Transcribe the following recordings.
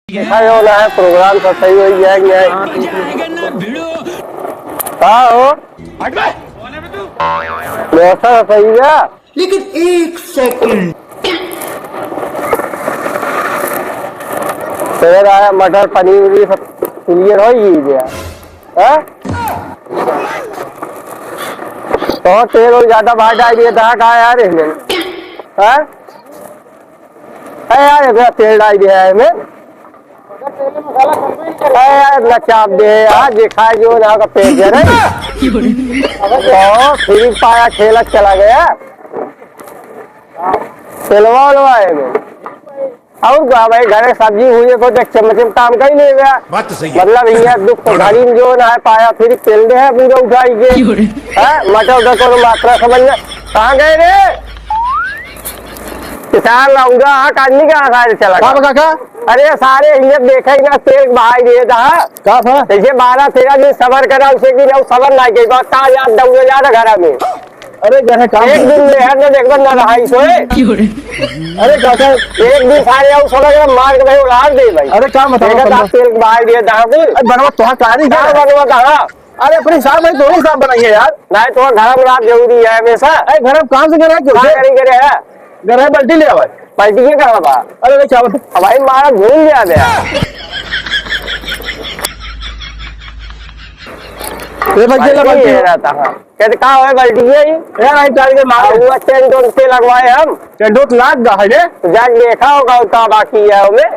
देखा जो ना है प्रोग्राम सब सही हो जाएंगे। हाँ हो व्यवस्था सही है, लेकिन एक सेकंड तेरे आया मटर पनीर भी सब क्लियर हो ही गया है। तो तेल और ज्यादा बाहर डाल दिया था कहा यार इसमें है यार इतना तेल डाल दिया है इसमें यार इतना चाप दे यार देखा जो ना का पेट दे रहे तो फिर पाया खेला चला गया तेलवा उलवा है में और क्या भाई घर सब्जी हुई तो देख चम्मच काम का ही नहीं गया। बात तो सही है। मतलब ये दुख तो घड़ी में जो ना है पाया फिर तेल दे है पूरा उठाई के मटर उधर को मात्रा समझ में कहाँ गए रे किसान लाऊंगा हाँ काटनी का आसार चला काका। अरे सारे ये देखा ही ना तेल बहाई दिए था जैसे 12-13 दिन सबर करा उसे की ना सबर ना गई बात याद दौड़ जा रहा घर में। अरे घर काम एक दिन में है ना देख ना रहा सोए। अरे काका एक दिन सारे आओ सोला के मार के भाई उड़ा दे भाई। अरे काम बताओ तेल बहाई दिए था बनवा तो कारी क्या बनवा कहा। अरे अपनी साहब भाई दो ही साहब बनाइए यार नहीं तो घर में रात जरूरी है हमेशा। अरे घर में काम से कर करे है घर है बल्टी ले भाई बल्टी क्या कर रहा। अरे क्या बता भाई मारा भूल गया कहते कहा है बल्टी लगवाए हम टेंट लाग गा है जाके देखा होगा उतना बाकी है हमें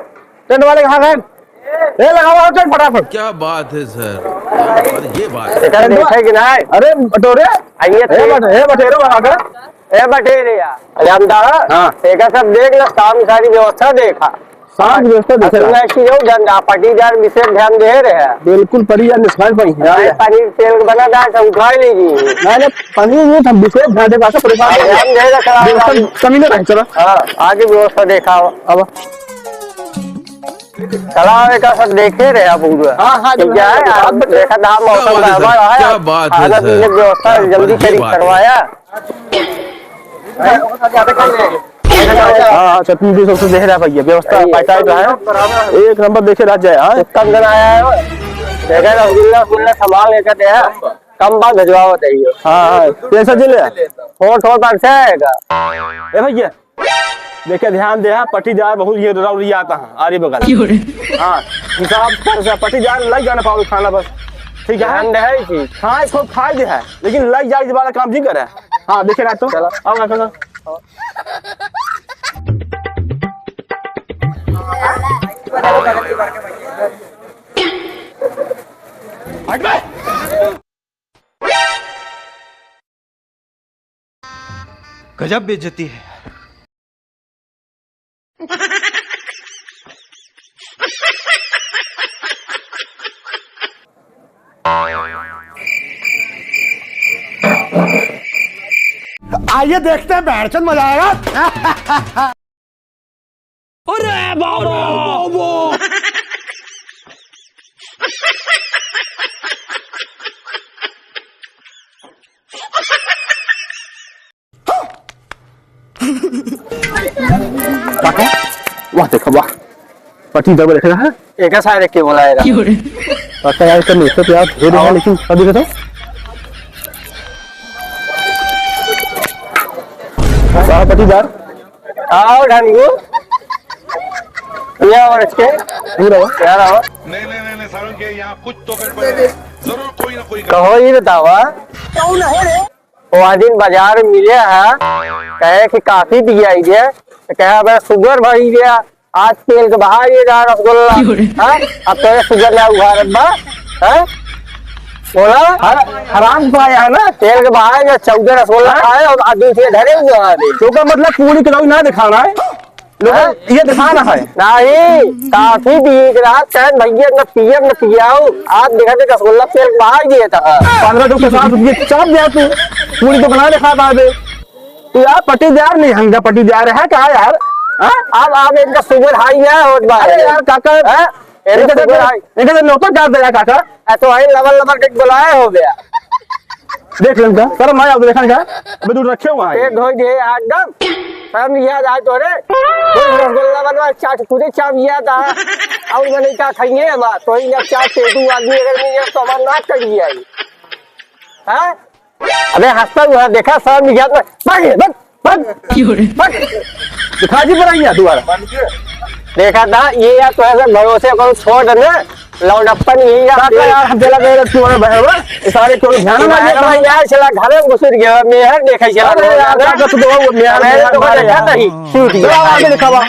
टेंट वाले कहा गए लगाओ टेंट फटाफट। क्या बात है सर, ये बात है। देखा कि नहीं। अरे बटोरे आइए बटेरे यार सब देख लो काम सारी व्यवस्था देखा सारी व्यवस्था धंधा पटीदार विशेष ध्यान दे रहे हैं बिल्कुल पटीदार निष्काल पनीर तेल बना था सब उठा लीजिए पनीर ये हम विशेष ध्यान दे कमी नहीं चलो आगे व्यवस्था देखा अब चलावे का सब देखे रहे आप क्या है देखा था मौसम क्या बात है सर, व्यवस्था जल्दी करवाया। हाँ चटनी भी सबसे देख रहा भैया व्यवस्था है एक नंबर देखे रह जाए कम दिन आया है देखा ना संभाल लेकर कम बात भिजवाओ चाहिए। हाँ पैसा जिले थोड़ा भैया देखे ध्यान दे पटीदार बहुत ये रौरी आता है आरे बगल हाँ हिसाब पटीदार लग जाना पाओ खाना बस ठीक है हाँ इसको खाई दे है लेकिन लग जाए वाला काम नहीं करे। हाँ देखे ना तो अब गजब बेइज्जती है। आइए देखते हैं बैठचंद मजा आएगा। अरे बाबा वाह देखा वाह पटी दबा देख रहा है एक ऐसा देख के बुलाएगा पता यार कर नहीं तो यार धीरे है लेकिन अभी बताओ वाह पटीदार आओ ढांगू ये और इसके पूरा यार आओ नहीं सारुण के यहाँ कुछ तो जरूर कोई ना कोई कहो ये बतावा कौन है रे वो आज दिन बाजार में मिले है कहे कि काफी दिया है कहे मेरा शुगर भरी गया आज तेल के बाहर ये जा रसगुल्ला अब तो शुगर ना उघार बोला हराम पाया है ना तेल के बाहर 14 रसगुल्ला खाए और आदमी से धरे हुए तो का मतलब पूरी कलौई ना दिखाना है ये दिखाना है नहीं काफी दिख रहा चैन भैया न पियम न पियाओ आज देखा थे रसगुल्ला तेल बाहर दिया था 15 रुपये चाप दिया तू पूरी तो बना दिखा था तू यार पटीदार नहीं हंगा पटीदार है क्या यार अब आप इनका शुगर हाई है यार काका नौकर काट देगा काका तो आई लबर के बुलाया हो गया देख लेंगे सर मैं आप देखा क्या अभी दूर रखे हुआ है धोई दे एकदम सब याद आज तो रे रसगुल्ला बनवा चाट पूरे चाप याद आ और मैंने क्या खाइए हम तो ही अब चार पेटू आदमी अगर नहीं है तो हमारा नाक कट गया है। अबे हंसता हुआ देखा सब निजात में दिखा जी बनाइए दोबारा देखा था ये यार तो ऐसे भरोसे को छोड़ देना लौडप्पन यही यार हम चला गए तुम्हारे भाई सारे को ध्यान में यार चला घर में घुस गया मेहर देखा चला यार तो वो मेहर देखा था ही शूट दिखावा